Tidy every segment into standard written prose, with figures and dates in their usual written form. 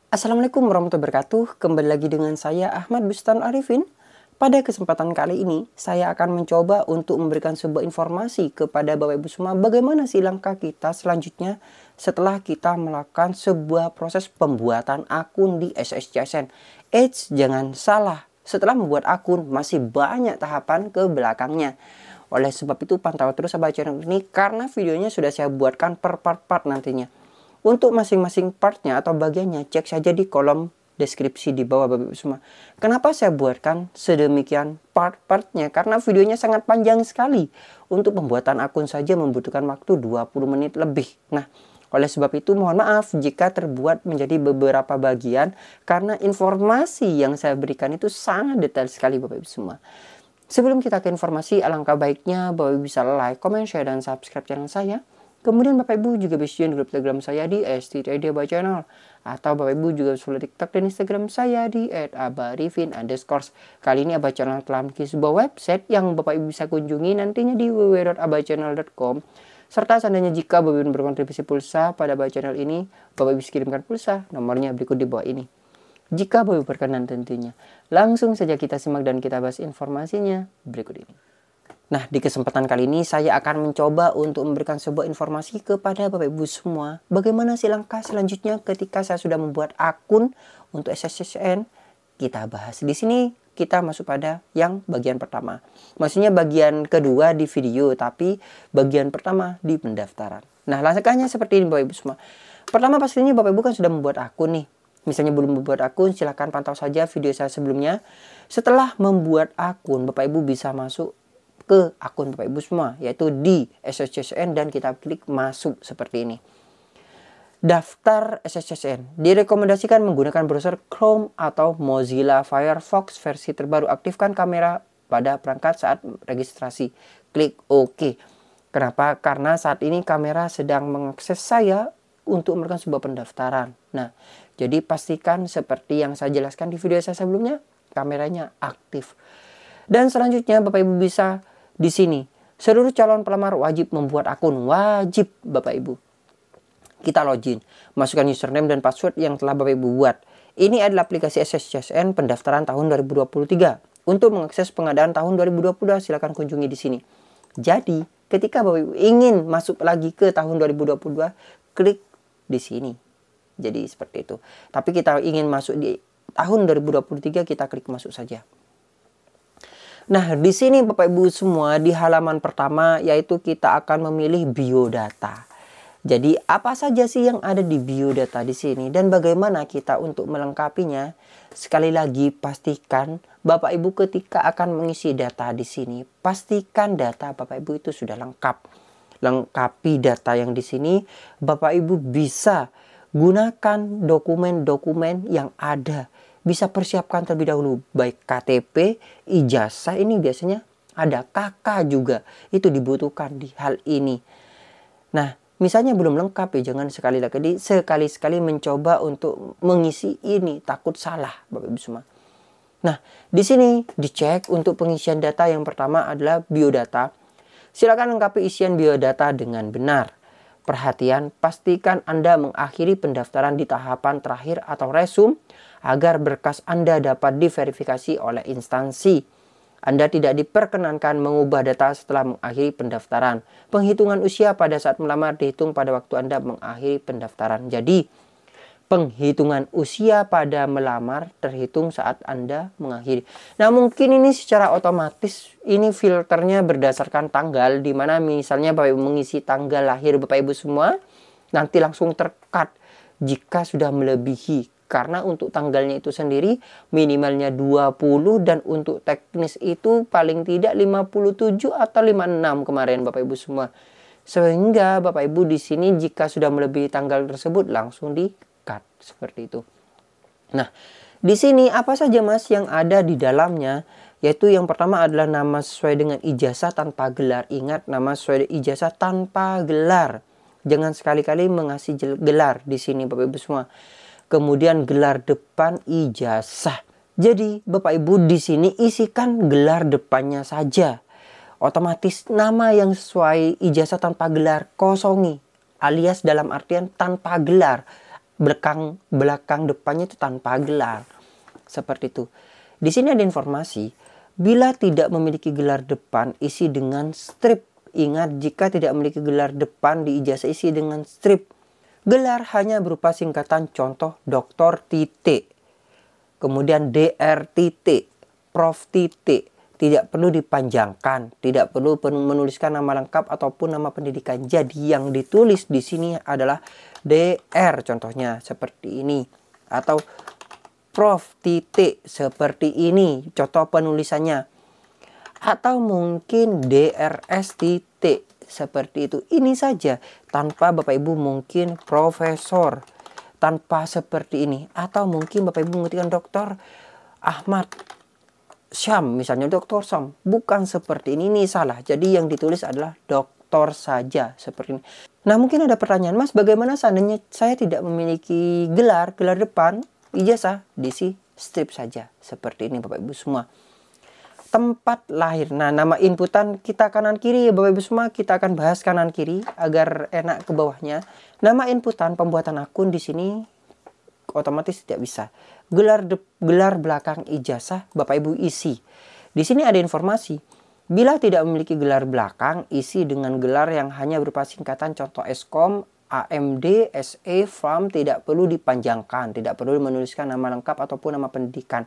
Assalamualaikum warahmatullahi wabarakatuh. Kembali lagi dengan saya Ahmad Bustan Arifin. Pada kesempatan kali ini saya akan mencoba untuk memberikan sebuah informasi kepada Bapak Ibu semua bagaimana sih langkah kita selanjutnya setelah kita melakukan sebuah proses pembuatan akun di SSCSN. Jangan salah, setelah membuat akun masih banyak tahapan ke belakangnya. Oleh sebab itu pantau terus sahabat channel ini karena videonya sudah saya buatkan per part nantinya. Untuk masing-masing partnya atau bagiannya cek saja di kolom deskripsi di bawah Bapak Ibu semua. Kenapa saya buatkan sedemikian part-partnya? Karena videonya sangat panjang sekali. Untuk pembuatan akun saja membutuhkan waktu 20 menit lebih. Nah, oleh sebab itu mohon maaf jika terbuat menjadi beberapa bagian karena informasi yang saya berikan itu sangat detail sekali Bapak Ibu semua. Sebelum kita ke informasi, alangkah baiknya Bapak Ibu bisa like, comment, share, dan subscribe channel saya. Kemudian Bapak Ibu juga bisa join grup Telegram saya di @abachannel atau Bapak Ibu juga bisa follow TikTok dan Instagram saya di @abarifin_. Kali ini Abah Channel telah memiliki sebuah website yang Bapak Ibu bisa kunjungi nantinya di www.abachannel.com. Serta seandainya jika Bapak Ibu berkontribusi pulsa pada Abah Channel ini, Bapak Ibu bisa kirimkan pulsa, nomornya berikut di bawah ini. Jika Bapak Ibu berkenan tentunya. Langsung saja kita simak dan kita bahas informasinya berikut ini. Nah, di kesempatan kali ini saya akan mencoba untuk memberikan sebuah informasi kepada Bapak Ibu semua. Bagaimana sih langkah selanjutnya ketika saya sudah membuat akun untuk SSCSN? Kita bahas di sini. Kita masuk pada yang bagian pertama. Maksudnya bagian kedua di video, tapi bagian pertama di pendaftaran. Nah, langkahnya seperti ini Bapak Ibu semua. Pertama pastinya Bapak Ibu kan sudah membuat akun nih. Misalnya belum membuat akun, silahkan pantau saja video saya sebelumnya. Setelah membuat akun, Bapak Ibu bisa masuk ke akun Bapak Ibu semua, yaitu di SSCSN dan kita klik masuk seperti ini. Daftar SSCSN direkomendasikan menggunakan browser Chrome atau Mozilla Firefox versi terbaru. Aktifkan kamera pada perangkat saat registrasi. Klik OK. Kenapa? Karena saat ini kamera sedang mengakses saya untuk melakukan sebuah pendaftaran. Nah, jadi pastikan seperti yang saya jelaskan di video saya sebelumnya, kameranya aktif. Dan selanjutnya Bapak Ibu bisa di sini, seluruh calon pelamar wajib membuat akun. Wajib Bapak Ibu. Kita login. Masukkan username dan password yang telah Bapak Ibu buat. Ini adalah aplikasi SSCSN pendaftaran tahun 2023. Untuk mengakses pengadaan tahun 2022 silakan kunjungi di sini. Jadi, ketika Bapak Ibu ingin masuk lagi ke tahun 2022, klik di sini. Jadi seperti itu. Tapi kita ingin masuk di tahun 2023, kita klik masuk saja. Nah, di sini Bapak Ibu semua di halaman pertama yaitu kita akan memilih biodata. Jadi apa saja sih yang ada di biodata di sini dan bagaimana kita untuk melengkapinya? Sekali lagi pastikan Bapak Ibu ketika akan mengisi data di sini, pastikan data Bapak Ibu itu sudah lengkap. Lengkapi data yang di sini, Bapak Ibu bisa gunakan dokumen-dokumen yang ada. Bisa persiapkan terlebih dahulu baik KTP, ijazah, ini biasanya ada KK juga. Itu dibutuhkan di hal ini. Nah, misalnya belum lengkap ya jangan sekali-sekali mencoba untuk mengisi ini, takut salah Bapak Ibu semua. Nah, di sini dicek untuk pengisian data yang pertama adalah biodata. Silakan lengkapi isian biodata dengan benar. Perhatian, pastikan Anda mengakhiri pendaftaran di tahapan terakhir atau resume agar berkas Anda dapat diverifikasi oleh instansi. Anda tidak diperkenankan mengubah data setelah mengakhiri pendaftaran. Penghitungan usia pada saat melamar dihitung pada waktu Anda mengakhiri pendaftaran. Jadi, penghitungan usia pada melamar terhitung saat Anda mengakhiri. Nah, mungkin ini secara otomatis ini filternya berdasarkan tanggal, di mana misalnya Bapak Ibu mengisi tanggal lahir Bapak Ibu semua, nanti langsung terkat jika sudah melebihi. Karena untuk tanggalnya itu sendiri minimalnya 20 dan untuk teknis itu paling tidak 57 atau 56 kemarin Bapak Ibu semua. Sehingga Bapak Ibu di sini jika sudah melebihi tanggal tersebut langsung di-cut seperti itu. Nah, di sini apa saja Mas yang ada di dalamnya? Yaitu yang pertama adalah nama sesuai dengan ijazah tanpa gelar. Ingat, nama sesuai ijazah tanpa gelar. Jangan sekali-kali mengasih gelar di sini Bapak Ibu semua. Kemudian gelar depan ijazah. Jadi Bapak Ibu di sini isikan gelar depannya saja. Otomatis nama yang sesuai ijazah tanpa gelar kosongi, alias dalam artian tanpa gelar. Belakang depannya itu tanpa gelar. Seperti itu. Di sini ada informasi, bila tidak memiliki gelar depan isi dengan strip. Ingat, jika tidak memiliki gelar depan di ijazah isi dengan strip. Gelar hanya berupa singkatan, contoh Dr. titik. Kemudian Dr. titik, Prof. titik. Tidak perlu dipanjangkan, tidak perlu menuliskan nama lengkap ataupun nama pendidikan. Jadi yang ditulis di sini adalah Dr. contohnya seperti ini, atau Prof. titik seperti ini contoh penulisannya, atau mungkin DRS titik seperti itu. Ini saja, tanpa Bapak Ibu mungkin Profesor, tanpa seperti ini, atau mungkin Bapak Ibu mengetikkan Dr. Ahmad Syam, misalnya Dr. Syam, bukan seperti ini salah. Jadi yang ditulis adalah doktor saja, seperti ini. Nah, mungkin ada pertanyaan, Mas, bagaimana seandainya saya tidak memiliki gelar depan, ijazah, diisi strip saja, seperti ini Bapak Ibu semua. Tempat lahir, nah nama inputan kita kanan kiri ya Bapak Ibu semua, kita akan bahas kanan kiri agar enak ke bawahnya. Nama inputan pembuatan akun di sini otomatis tidak bisa. Gelar belakang ijazah Bapak Ibu isi. Di sini ada informasi, bila tidak memiliki gelar belakang, isi dengan gelar yang hanya berupa singkatan, contoh Eskom, AMD, SE, FAM, tidak perlu dipanjangkan, tidak perlu menuliskan nama lengkap ataupun nama pendidikan.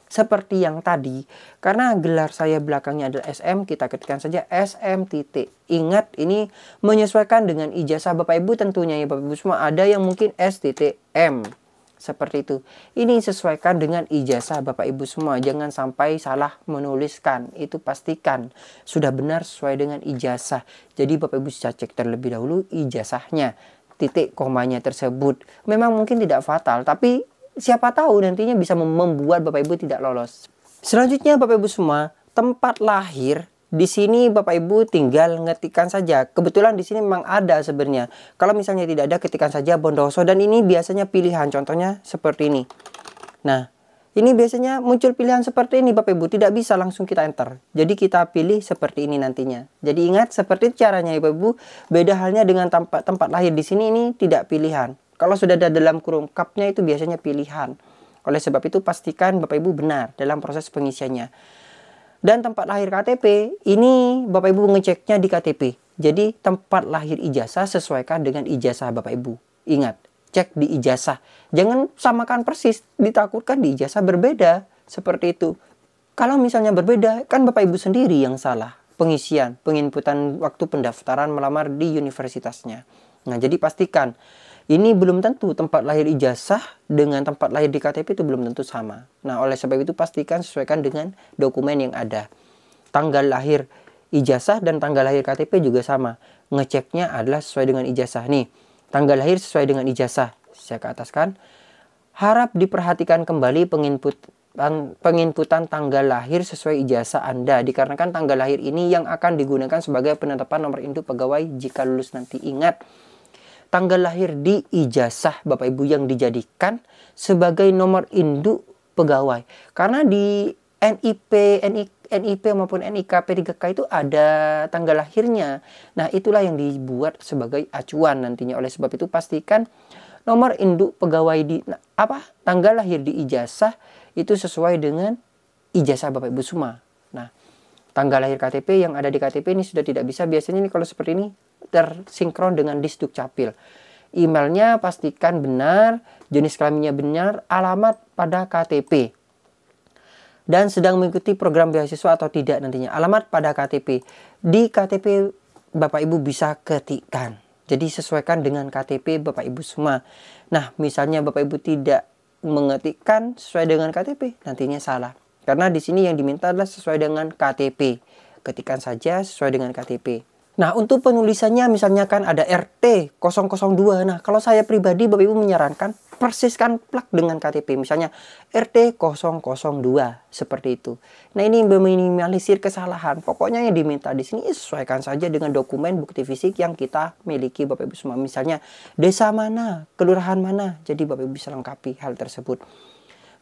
Seperti yang tadi, karena gelar saya belakangnya adalah SM, kita ketikkan saja SM titik. Ingat, ini menyesuaikan dengan ijazah Bapak Ibu tentunya ya Bapak Ibu semua. Ada yang mungkin S titik M. Seperti itu. Ini sesuaikan dengan ijazah Bapak Ibu semua. Jangan sampai salah menuliskan. Itu pastikan sudah benar sesuai dengan ijazah. Jadi Bapak Ibu bisa cek terlebih dahulu ijazahnya. Titik komanya tersebut. Memang mungkin tidak fatal, tapi siapa tahu nantinya bisa membuat Bapak Ibu tidak lolos. Selanjutnya Bapak Ibu semua, tempat lahir. Di sini Bapak Ibu tinggal ngetikkan saja. Kebetulan di sini memang ada sebenarnya. Kalau misalnya tidak ada, ketikkan saja Bondowoso, dan ini biasanya pilihan, contohnya seperti ini. Nah, ini biasanya muncul pilihan seperti ini Bapak Ibu, tidak bisa langsung kita enter. Jadi kita pilih seperti ini nantinya. Jadi ingat, seperti caranya ya Bapak Ibu. Beda halnya dengan tempat lahir di sini, ini tidak pilihan. Kalau sudah ada dalam kurung cupnya itu biasanya pilihan. Oleh sebab itu pastikan Bapak Ibu benar dalam proses pengisiannya. Dan tempat lahir KTP, ini Bapak Ibu ngeceknya di KTP. Jadi tempat lahir ijazah sesuaikan dengan ijazah Bapak Ibu. Ingat, cek di ijazah. Jangan samakan persis, ditakutkan di ijazah berbeda. Seperti itu. Kalau misalnya berbeda, kan Bapak Ibu sendiri yang salah. Penginputan waktu pendaftaran melamar di universitasnya. Nah, jadi pastikan. Ini belum tentu tempat lahir ijazah dengan tempat lahir di KTP itu belum tentu sama. Nah, oleh sebab itu pastikan sesuaikan dengan dokumen yang ada. Tanggal lahir ijazah dan tanggal lahir KTP juga sama. Ngeceknya adalah sesuai dengan ijazah. Nih, tanggal lahir sesuai dengan ijazah. Saya ke atas kan. Harap diperhatikan kembali penginputan tanggal lahir sesuai ijazah Anda. Dikarenakan tanggal lahir ini yang akan digunakan sebagai penetapan nomor induk pegawai jika lulus nanti. Ingat, tanggal lahir di ijazah Bapak Ibu yang dijadikan sebagai nomor induk pegawai. Karena di NIP maupun NIK P3K itu ada tanggal lahirnya. Nah, itulah yang dibuat sebagai acuan nantinya. Oleh sebab itu pastikan nomor induk pegawai tanggal lahir di ijazah itu sesuai dengan ijazah Bapak Ibu semua. Nah, tanggal lahir KTP yang ada di KTP ini sudah tidak bisa. Biasanya ini kalau seperti ini tersinkron dengan Disduk Capil. Emailnya pastikan benar, jenis kelaminnya benar, alamat pada KTP. Dan sedang mengikuti program beasiswa atau tidak nantinya. Alamat pada KTP. Di KTP Bapak Ibu bisa ketikkan. Jadi sesuaikan dengan KTP Bapak Ibu semua. Nah, misalnya Bapak Ibu tidak mengetikkan sesuai dengan KTP, nantinya salah. Karena di sini yang diminta adalah sesuai dengan KTP. Ketikkan saja sesuai dengan KTP. Nah, untuk penulisannya misalnya kan ada RT 002. Nah, kalau saya pribadi Bapak Ibu menyarankan persiskan plak dengan KTP. Misalnya RT 002 seperti itu. Nah, ini meminimalisir kesalahan. Pokoknya yang diminta di sini sesuaikan saja dengan dokumen bukti fisik yang kita miliki Bapak Ibu semua. Misalnya desa mana, kelurahan mana. Jadi Bapak Ibu bisa lengkapi hal tersebut.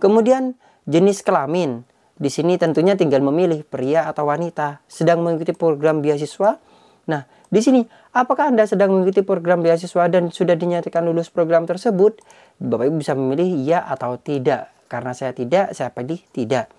Kemudian jenis kelamin. Di sini tentunya tinggal memilih pria atau wanita sedang mengikuti program beasiswa. Nah, di sini apakah Anda sedang mengikuti program beasiswa dan sudah dinyatakan lulus program tersebut? Bapak Ibu bisa memilih ya atau tidak. Karena saya tidak, saya pilih tidak.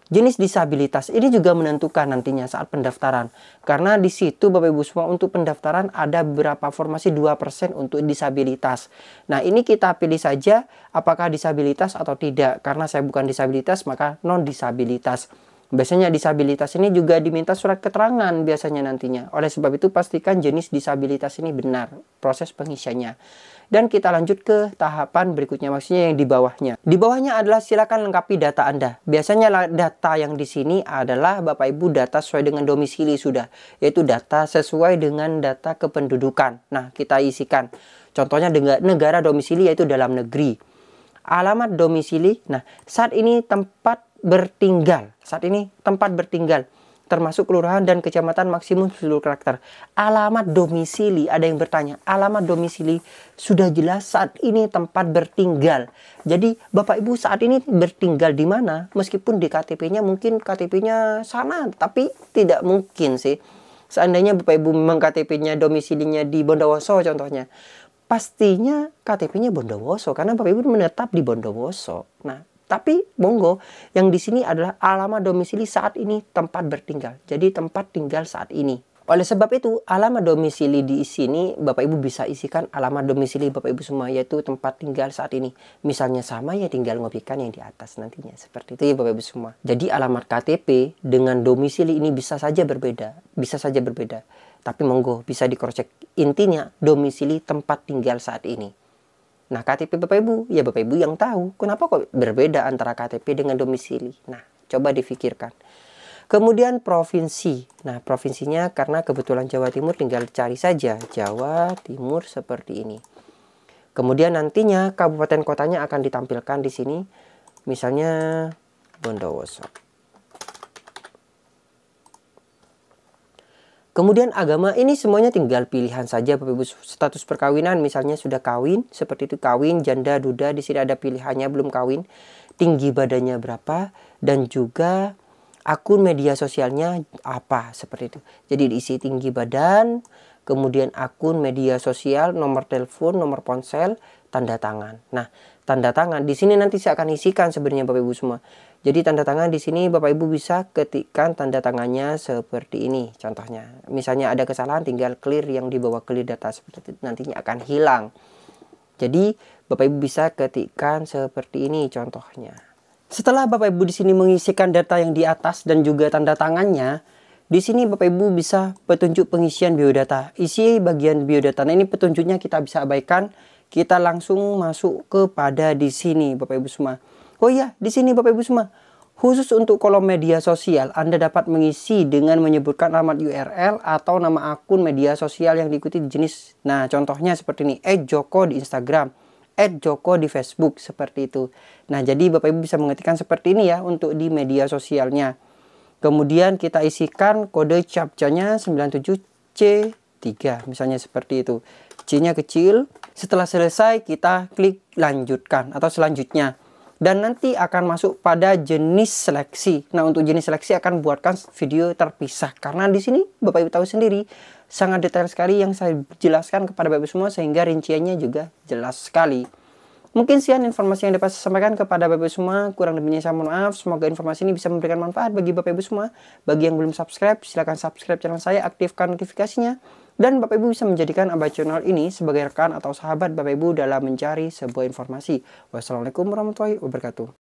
Jenis disabilitas ini juga menentukan nantinya saat pendaftaran. Karena di situ Bapak Ibu semua untuk pendaftaran ada beberapa formasi 2% untuk disabilitas. Nah, ini kita pilih saja apakah disabilitas atau tidak. Karena saya bukan disabilitas, maka non disabilitas. Biasanya disabilitas ini juga diminta surat keterangan biasanya nantinya. Oleh sebab itu pastikan jenis disabilitas ini benar proses pengisiannya. Dan kita lanjut ke tahapan berikutnya, maksudnya yang di bawahnya. Di bawahnya adalah silakan lengkapi data Anda. Biasanya data yang di sini adalah Bapak Ibu data sesuai dengan domisili sudah, yaitu data sesuai dengan data kependudukan. Nah, kita isikan. Contohnya dengan negara domisili yaitu dalam negeri. Alamat domisili. Nah, saat ini tempat bertinggal. Saat ini tempat bertinggal termasuk kelurahan dan kecamatan maksimum 10 karakter. Alamat domisili, ada yang bertanya, alamat domisili sudah jelas saat ini tempat bertinggal. Jadi Bapak Ibu saat ini bertinggal di mana? Meskipun di KTP-nya mungkin KTP-nya sana, tapi tidak mungkin sih. Seandainya Bapak Ibu memang KTP-nya domisilinya di Bondowoso contohnya, pastinya KTP-nya Bondowoso karena Bapak Ibu menetap di Bondowoso. Nah, tapi monggo, yang di sini adalah alamat domisili saat ini tempat bertinggal. Jadi tempat tinggal saat ini. Oleh sebab itu, alamat domisili di sini Bapak Ibu bisa isikan alamat domisili Bapak Ibu semua, yaitu tempat tinggal saat ini. Misalnya sama ya tinggal ngopikan yang di atas nantinya. Seperti itu ya Bapak Ibu semua. Jadi alamat KTP dengan domisili ini bisa saja berbeda. Bisa saja berbeda. Tapi monggo bisa di-cross-check. Intinya domisili tempat tinggal saat ini. Nah, KTP Bapak Ibu, ya Bapak Ibu yang tahu. Kenapa kok berbeda antara KTP dengan domisili? Nah, coba difikirkan. Kemudian provinsi. Nah, provinsinya karena kebetulan Jawa Timur tinggal cari saja. Jawa Timur seperti ini. Kemudian nantinya kabupaten kotanya akan ditampilkan di sini. Misalnya Bondowoso. Kemudian agama ini semuanya tinggal pilihan saja Bapak Ibu. Status perkawinan misalnya sudah kawin, seperti itu kawin, janda, duda, di sini ada pilihannya belum kawin. Tinggi badannya berapa dan juga akun media sosialnya apa, seperti itu. Jadi diisi tinggi badan, kemudian akun media sosial, nomor telepon, nomor ponsel, tanda tangan. Nah, tanda tangan di sini nanti saya akan isikan sebenarnya Bapak Ibu semua. Jadi tanda tangan di sini Bapak Ibu bisa ketikkan tanda tangannya seperti ini contohnya. Misalnya ada kesalahan tinggal clear yang di bawah clear data seperti itu nantinya akan hilang. Jadi Bapak Ibu bisa ketikkan seperti ini contohnya. Setelah Bapak Ibu di sini mengisikan data yang di atas dan juga tanda tangannya, di sini Bapak Ibu bisa petunjuk pengisian biodata. Isi bagian biodata. Nah, ini petunjuknya kita bisa abaikan. Kita langsung masuk kepada di sini Bapak Ibu semua. Oh iya, di sini Bapak Ibu semua. Khusus untuk kolom media sosial, Anda dapat mengisi dengan menyebutkan alamat URL atau nama akun media sosial yang diikuti jenis. Nah, contohnya seperti ini, @joko di Instagram, @joko di Facebook, seperti itu. Nah, jadi Bapak Ibu bisa mengetikkan seperti ini ya untuk di media sosialnya. Kemudian kita isikan kode CAPTCHA-nya 97C3, misalnya seperti itu. C-nya kecil. Setelah selesai, kita klik lanjutkan atau selanjutnya. Dan nanti akan masuk pada jenis seleksi. Nah, untuk jenis seleksi akan buatkan video terpisah. Karena di sini Bapak Ibu tahu sendiri, sangat detail sekali yang saya jelaskan kepada Bapak Ibu semua sehingga rinciannya juga jelas sekali. Mungkin sekian informasi yang dapat saya sampaikan kepada Bapak Ibu semua. Kurang lebihnya saya mohon maaf. Semoga informasi ini bisa memberikan manfaat bagi Bapak Ibu semua. Bagi yang belum subscribe, silahkan subscribe channel saya, aktifkan notifikasinya. Dan Bapak Ibu bisa menjadikan Abah Channel ini sebagai rekan atau sahabat Bapak Ibu dalam mencari sebuah informasi. Wassalamualaikum warahmatullahi wabarakatuh.